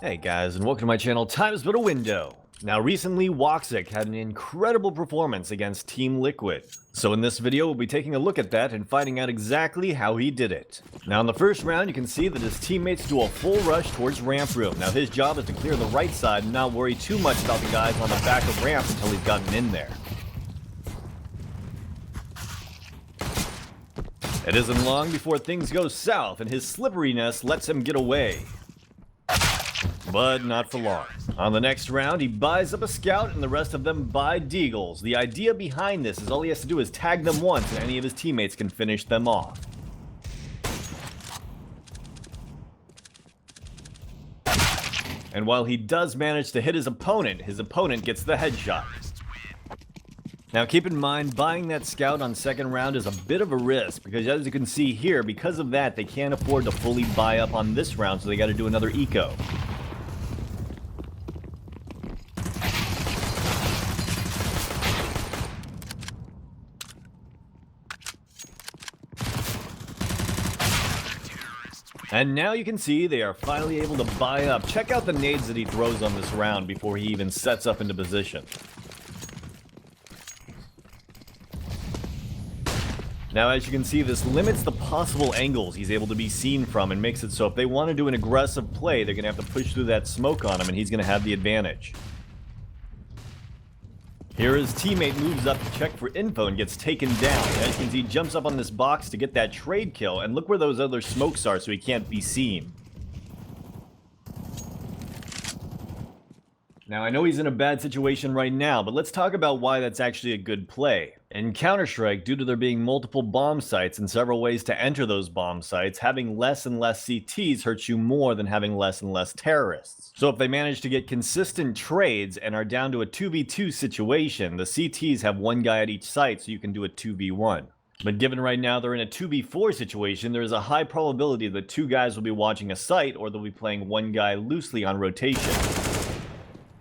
Hey guys, and welcome to my channel, Time's But a Window. Now recently, Woxic had an incredible performance against Team Liquid. So in this video, we'll be taking a look at that and finding out exactly how he did it. Now in the first round, you can see that his teammates do a full rush towards ramp room. Now his job is to clear the right side and not worry too much about the guys on the back of ramp until he's gotten in there. It isn't long before things go south and his slipperiness lets him get away. But not for long. On the next round, he buys up a scout and the rest of them buy deagles. The idea behind this is all he has to do is tag them once and any of his teammates can finish them off. And while he does manage to hit his opponent gets the headshot. Now keep in mind, buying that scout on second round is a bit of a risk, because as you can see here, because of that, they can't afford to fully buy up on this round, so they gotta do another eco. And now you can see they are finally able to buy up. Check out the nades that he throws on this round before he even sets up into position. Now as you can see, this limits the possible angles he's able to be seen from and makes it so if they want to do an aggressive play, they're going to have to push through that smoke on him and he's going to have the advantage. Here his teammate moves up to check for info and gets taken down. As you can see, he jumps up on this box to get that trade kill, and look where those other smokes are so he can't be seen. Now I know he's in a bad situation right now, but let's talk about why that's actually a good play. In Counter-Strike, due to there being multiple bomb sites and several ways to enter those bomb sites, having less and less CTs hurts you more than having less and less terrorists. So if they manage to get consistent trades and are down to a 2v2 situation, the CTs have one guy at each site so you can do a 2v1. But given right now they're in a 2v4 situation, there is a high probability that two guys will be watching a site or they'll be playing one guy loosely on rotation.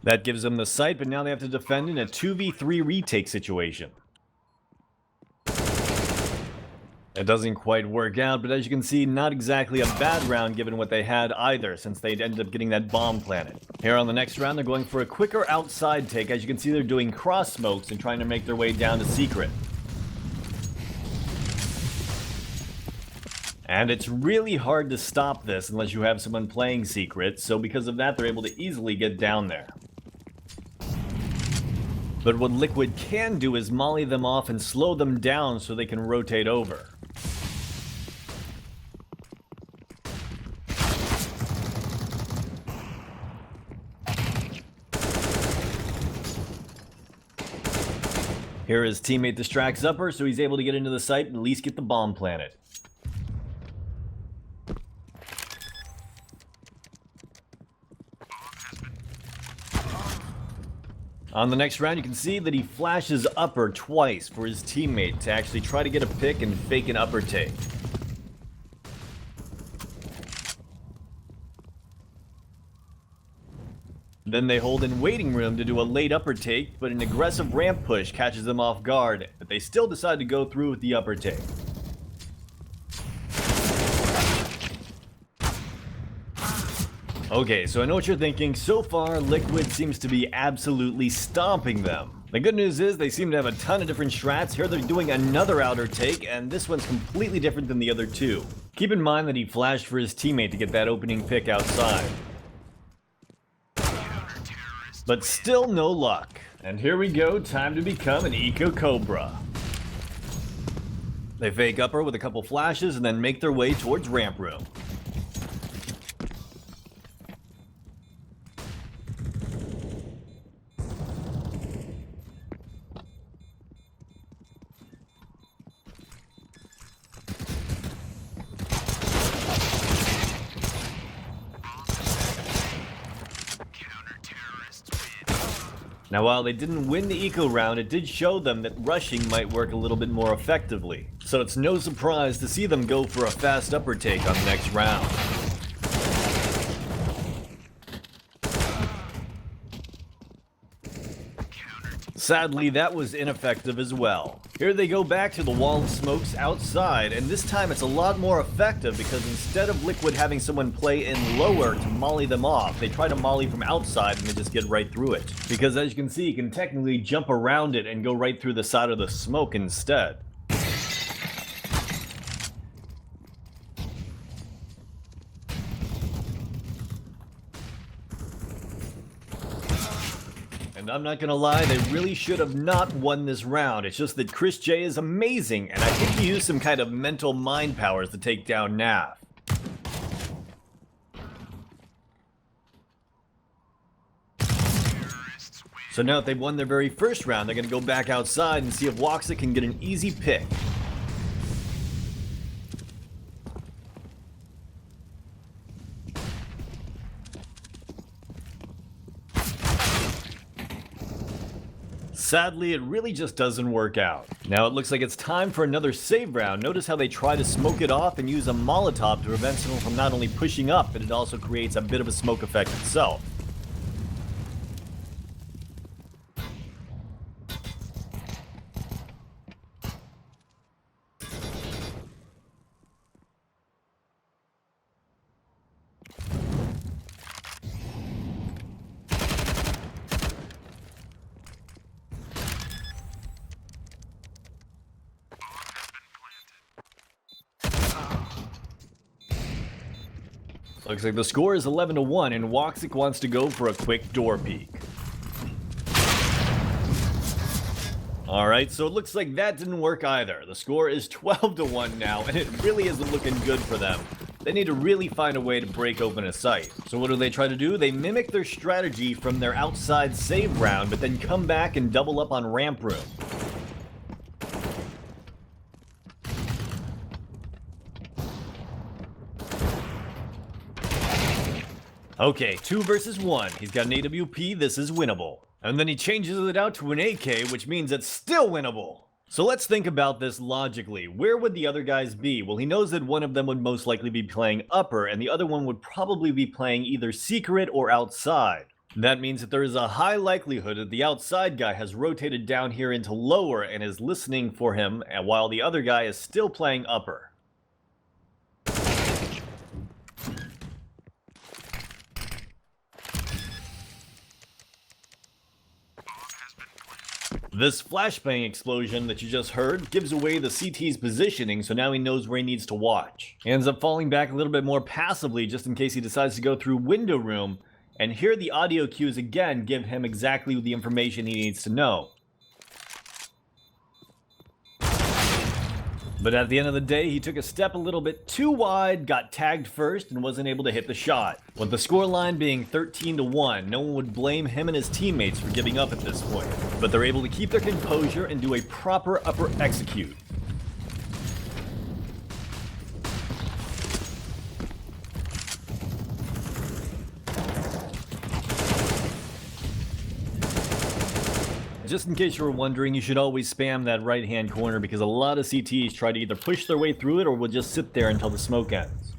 That gives them the site, but now they have to defend in a 2v3 retake situation. It doesn't quite work out, but as you can see, not exactly a bad round given what they had either, since they'd ended up getting that bomb planted. Here on the next round, they're going for a quicker outside take. As you can see, they're doing cross smokes and trying to make their way down to secret. And it's really hard to stop this unless you have someone playing secret, so because of that, they're able to easily get down there. But what Liquid can do is molly them off and slow them down so they can rotate over. Here his teammate distracts Upper, so he's able to get into the site and at least get the bomb planted. On the next round, you can see that he flashes Upper twice for his teammate to actually try to get a pick and fake an Upper take. Then they hold in waiting room to do a late Upper take, but an aggressive ramp push catches them off guard, but they still decide to go through with the Upper take. Okay, so I know what you're thinking. So far, Liquid seems to be absolutely stomping them. The good news is they seem to have a ton of different strats. Here they're doing another outer take, and this one's completely different than the other two. Keep in mind that he flashed for his teammate to get that opening pick outside. But still no luck. And here we go, time to become an Eco Cobra. They fake Upper with a couple flashes and then make their way towards ramp room. Now while they didn't win the eco round, it did show them that rushing might work a little bit more effectively. So it's no surprise to see them go for a fast Upper take on the next round. Sadly, that was ineffective as well. Here they go back to the wall of smokes outside, and this time it's a lot more effective because instead of Liquid having someone play in lower to molly them off, they try to molly from outside and they just get right through it. Because as you can see, you can technically jump around it and go right through the side of the smoke instead. And I'm not gonna lie, they really should have not won this round. It's just that Chris J is amazing, and I think he used some kind of mental mind powers to take down Naf. So now that they've won their very first round, they're gonna go back outside and see if Woxic can get an easy pick. Sadly, it really just doesn't work out. Now it looks like it's time for another save round. Notice how they try to smoke it off and use a Molotov to prevent someone from not only pushing up, but it also creates a bit of a smoke effect itself. Looks like the score is 11-1, and Woxic wants to go for a quick door peek. Alright, so it looks like that didn't work either. The score is 12-1 now, and it really isn't looking good for them. They need to really find a way to break open a site. So what do they try to do? They mimic their strategy from their outside save round, but then come back and double up on ramp room. Okay, 2 versus 1. He's got an AWP, this is winnable. And then he changes it out to an AK, which means it's still winnable. So let's think about this logically. Where would the other guys be? Well, he knows that one of them would most likely be playing upper, and the other one would probably be playing either secret or outside. That means that there is a high likelihood that the outside guy has rotated down here into lower and is listening for him, while the other guy is still playing upper. This flashbang explosion that you just heard gives away the CT's positioning, so now he knows where he needs to watch. He ends up falling back a little bit more passively just in case he decides to go through window room, and here the audio cues again give him exactly the information he needs to know. But at the end of the day, he took a step a little bit too wide, got tagged first, and wasn't able to hit the shot. With the scoreline being 13-1, no one would blame him and his teammates for giving up at this point. But they're able to keep their composure and do a proper upper execute. Just in case you were wondering, you should always spam that right-hand corner because a lot of CTs try to either push their way through it or will just sit there until the smoke ends.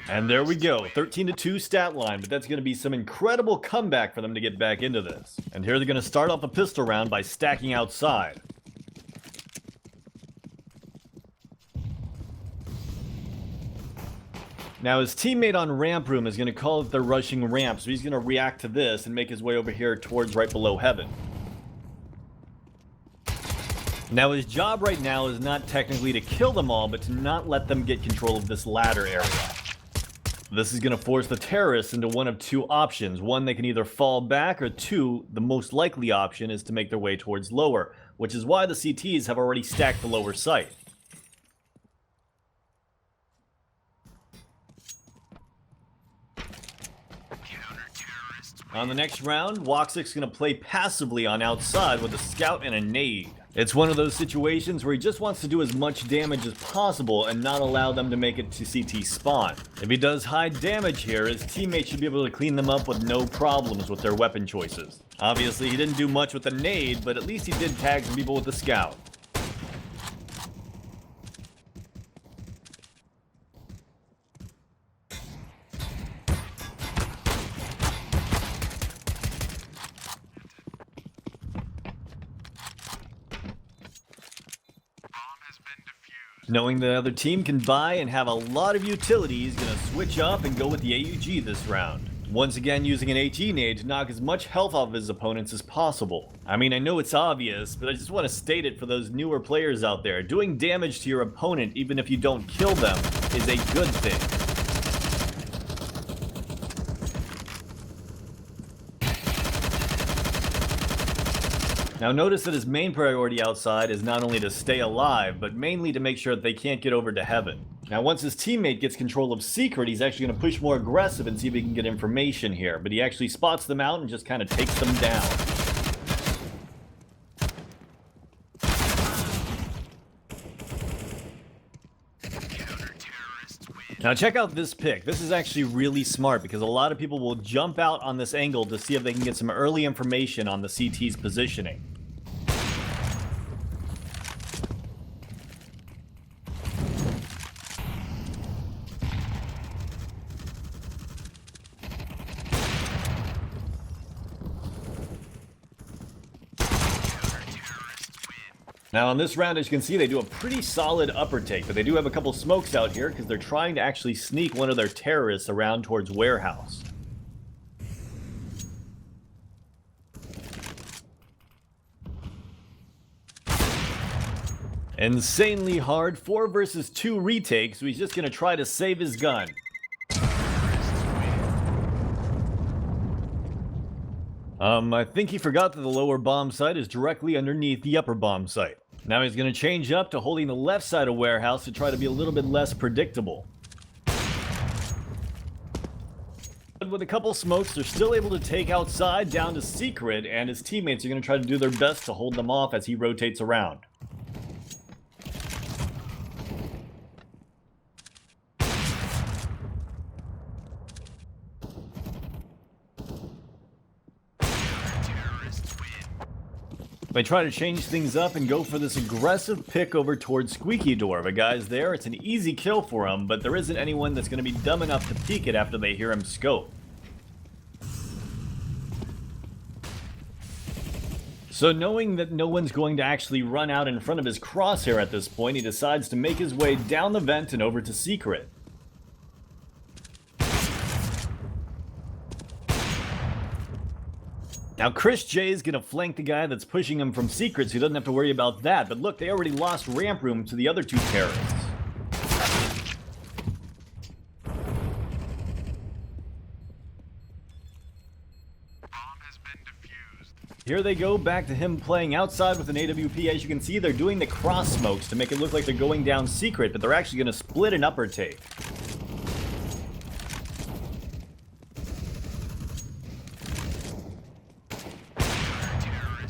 And there we go, 13-2 stat line, but that's going to be some incredible comeback for them to get back into this. And here they're going to start off a pistol round by stacking outside. Now his teammate on ramp room is going to call that they're rushing ramp, so he's going to react to this and make his way over here towards right below heaven. Now his job right now is not technically to kill them all, but to not let them get control of this ladder area. This is going to force the terrorists into one of two options. One, they can either fall back, or two, the most likely option is to make their way towards lower, which is why the CTs have already stacked the lower site. On the next round, Woxic's going to play passively on outside with a scout and a nade. It's one of those situations where he just wants to do as much damage as possible and not allow them to make it to CT spawn. If he does high damage here, his teammates should be able to clean them up with no problems with their weapon choices. Obviously, he didn't do much with the nade, but at least he did tag some people with the scout. Knowing the other team can buy and have a lot of utility, he's gonna switch up and go with the AUG this round. Once again using an HE nade to knock as much health off of his opponents as possible. I mean, I know it's obvious, but I just want to state it for those newer players out there. Doing damage to your opponent, even if you don't kill them, is a good thing. Now notice that his main priority outside is not only to stay alive, but mainly to make sure that they can't get over to heaven. Now once his teammate gets control of Secret, he's actually going to push more aggressive and see if he can get information here, but he actually spots them out and just kind of takes them down. Now check out this pick. This is actually really smart because a lot of people will jump out on this angle to see if they can get some early information on the CT's positioning. Now on this round, as you can see, they do a pretty solid upper take, but they do have a couple smokes out here because they're trying to actually sneak one of their terrorists around towards warehouse. Insanely hard 4 versus 2 retake, so he's just going to try to save his gun. I think he forgot that the lower bomb site is directly underneath the upper bomb site. Now he's going to change up to holding the left side of warehouse to try to be a little bit less predictable. But with a couple smokes, they're still able to take outside down to Secret, and his teammates are going to try to do their best to hold them off as he rotates around. They try to change things up and go for this aggressive pick over towards Squeaky Door. But guys, there, it's an easy kill for him, but there isn't anyone that's going to be dumb enough to peek it after they hear him scope. So knowing that no one's going to actually run out in front of his crosshair at this point, he decides to make his way down the vent and over to Secret. Now Chris J is going to flank the guy that's pushing him from Secret, so he doesn't have to worry about that. But look, they already lost ramp room to the other 2 terrorists. Here they go, back to him playing outside with an AWP. As you can see, they're doing the cross smokes to make it look like they're going down Secret, but they're actually going to split an upper take.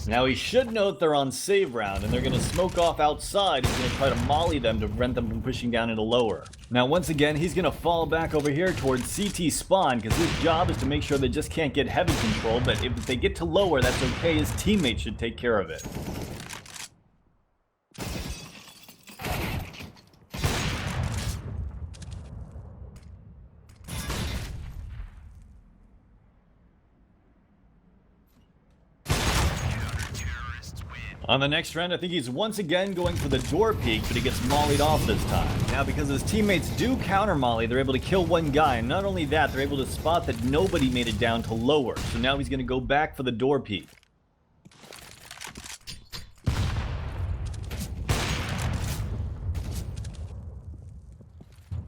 Now he should note they're on save round, and they're going to smoke off outside. He's going to try to molly them to prevent them from pushing down into lower. Now once again, he's going to fall back over here towards CT spawn, because his job is to make sure they just can't get heavy control, but if they get to lower, that's okay. His teammates should take care of it. On the next round, I think he's once again going for the door peek, but he gets mollied off this time. Now, because his teammates do counter molly, they're able to kill one guy, and not only that, they're able to spot that nobody made it down to lower. So now he's going to go back for the door peek.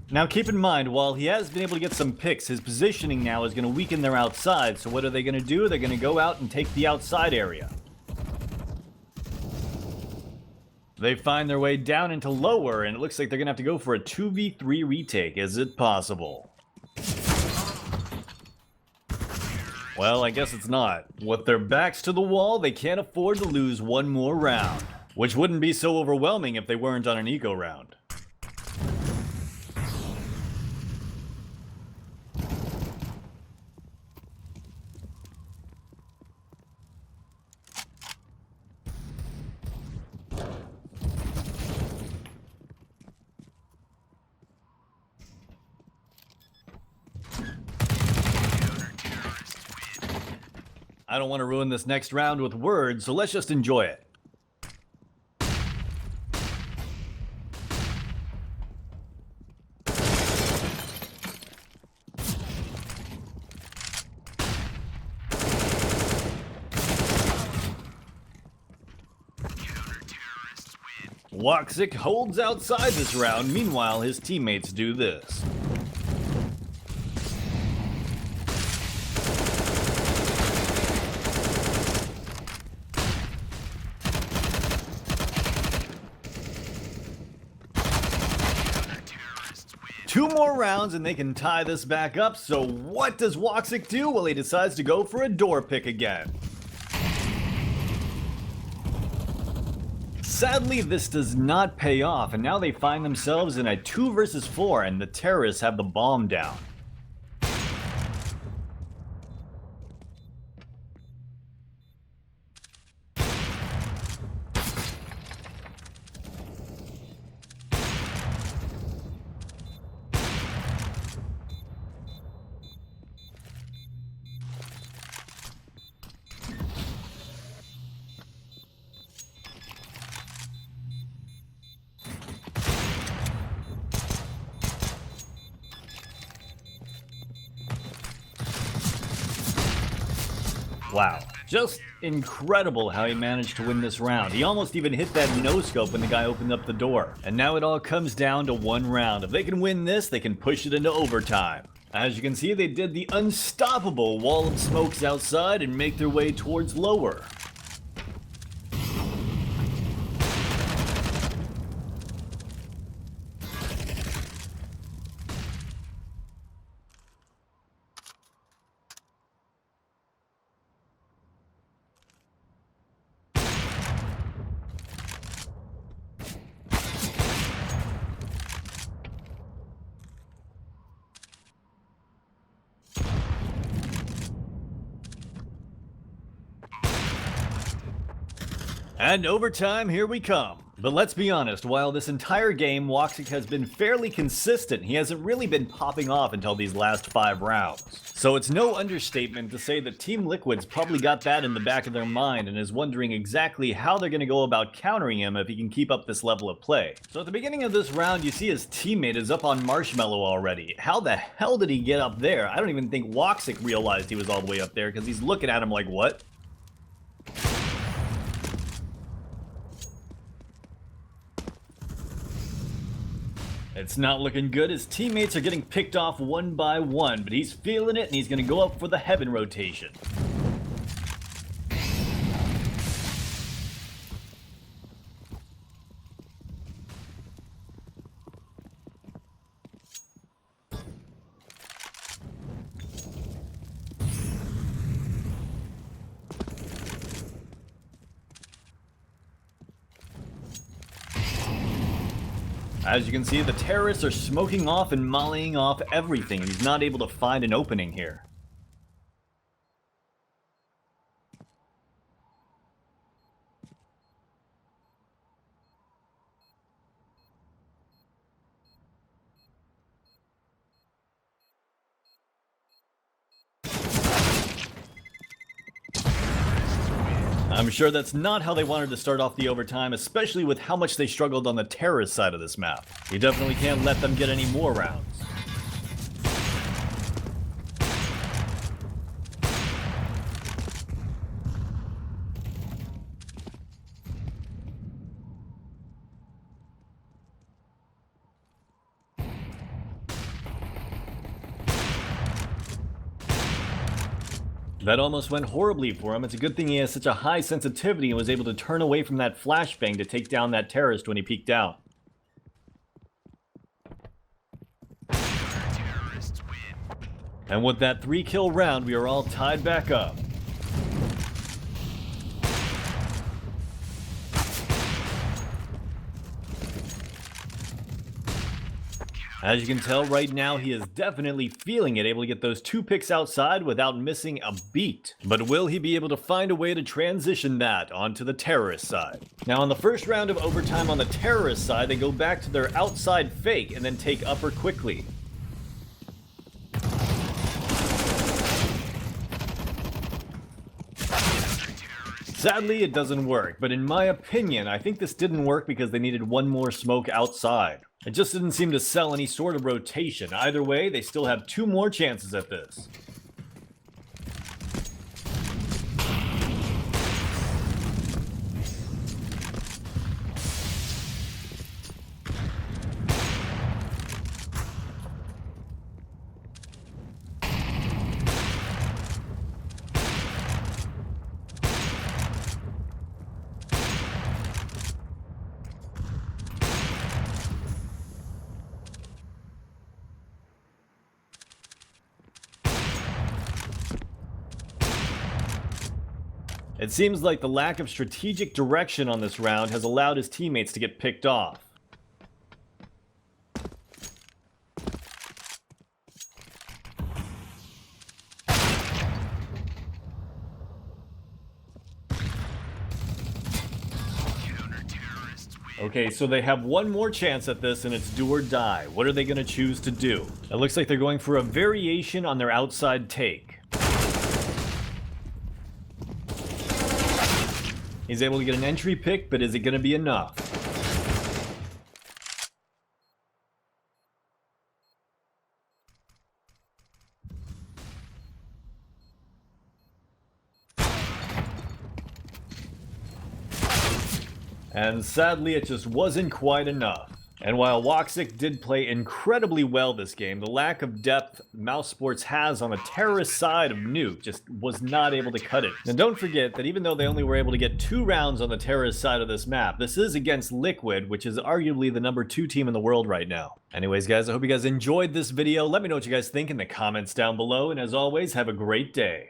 Now keep in mind, while he has been able to get some picks, his positioning now is going to weaken their outside. So what are they going to do? They're going to go out and take the outside area. They find their way down into lower, and it looks like they're going to have to go for a 2v3 retake. Is it possible? Well, I guess it's not. With their backs to the wall, they can't afford to lose one more round. Which wouldn't be so overwhelming if they weren't on an eco round. I don't want to ruin this next round with words, so let's just enjoy it. Woxic holds outside this round, meanwhile his teammates do this. Two more rounds and they can tie this back up, so what does Woxic do? Well, he decides to go for a door pick again. Sadly, this does not pay off, and now they find themselves in a 2 versus 4, and the terrorists have the bomb down. Wow, just incredible how he managed to win this round. He almost even hit that no-scope when the guy opened up the door. And now it all comes down to one round. If they can win this, they can push it into overtime. As you can see, they did the unstoppable wall of smokes outside and make their way towards lower. And overtime, here we come. But let's be honest, while this entire game, Woxic has been fairly consistent, he hasn't really been popping off until these last 5 rounds. So it's no understatement to say that Team Liquid's probably got that in the back of their mind and is wondering exactly how they're going to go about countering him if he can keep up this level of play. So at the beginning of this round, you see his teammate is up on Marshmallow already. How the hell did he get up there? I don't even think Woxic realized he was all the way up there because he's looking at him like, what? It's not looking good. His teammates are getting picked off one by one, but he's feeling it and he's going to go up for the heaven rotation. As you can see, the terrorists are smoking off and mollying off everything. He's not able to find an opening here. I'm sure that's not how they wanted to start off the overtime, especially with how much they struggled on the terrorist side of this map. You definitely can't let them get any more rounds. That almost went horribly for him. It's a good thing he has such a high sensitivity and was able to turn away from that flashbang to take down that terrorist when he peeked out. And with that 3-kill round, we are all tied back up. As you can tell right now, he is definitely feeling it, able to get those 2 picks outside without missing a beat. But will he be able to find a way to transition that onto the terrorist side? Now, on the first round of overtime on the terrorist side, they go back to their outside fake and then take upper quickly. Sadly, it doesn't work, but in my opinion, I think this didn't work because they needed one more smoke outside. It just didn't seem to sell any sort of rotation. Either way, they still have 2 more chances at this. It seems like the lack of strategic direction on this round has allowed his teammates to get picked off. Okay, so they have one more chance at this, and it's do or die. What are they going to choose to do? It looks like they're going for a variation on their outside take. He's able to get an entry pick, but is it going to be enough? And sadly, it just wasn't quite enough. And while Woxic did play incredibly well this game, the lack of depth Mousesports has on the terrorist side of Nuke just was not able to cut it. Now don't forget that even though they only were able to get 2 rounds on the terrorist side of this map, this is against Liquid, which is arguably the #2 team in the world right now. Anyways guys, I hope you guys enjoyed this video. Let me know what you guys think in the comments down below, and as always, have a great day.